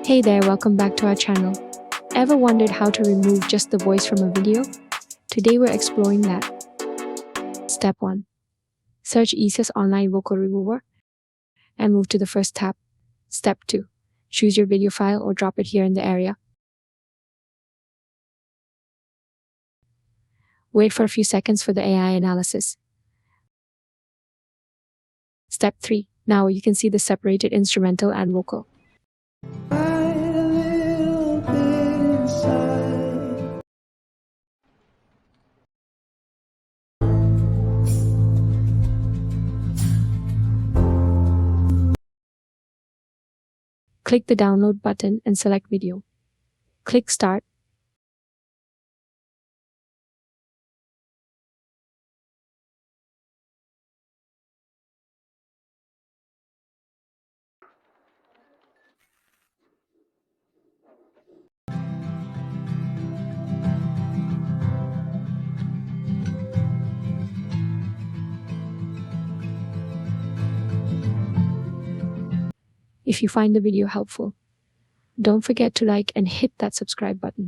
Hey there, welcome back to our channel. Ever wondered how to remove just the voice from a video? Today we're exploring that. Step 1. Search EaseUS online vocal remover and move to the first tab. Step 2. Choose your video file or drop it here in the area. Wait for a few seconds for the AI analysis. Step 3. Now you can see the separated instrumental and vocal. Click the download button and select video. Click start. If you find the video helpful, don't forget to like and hit that subscribe button.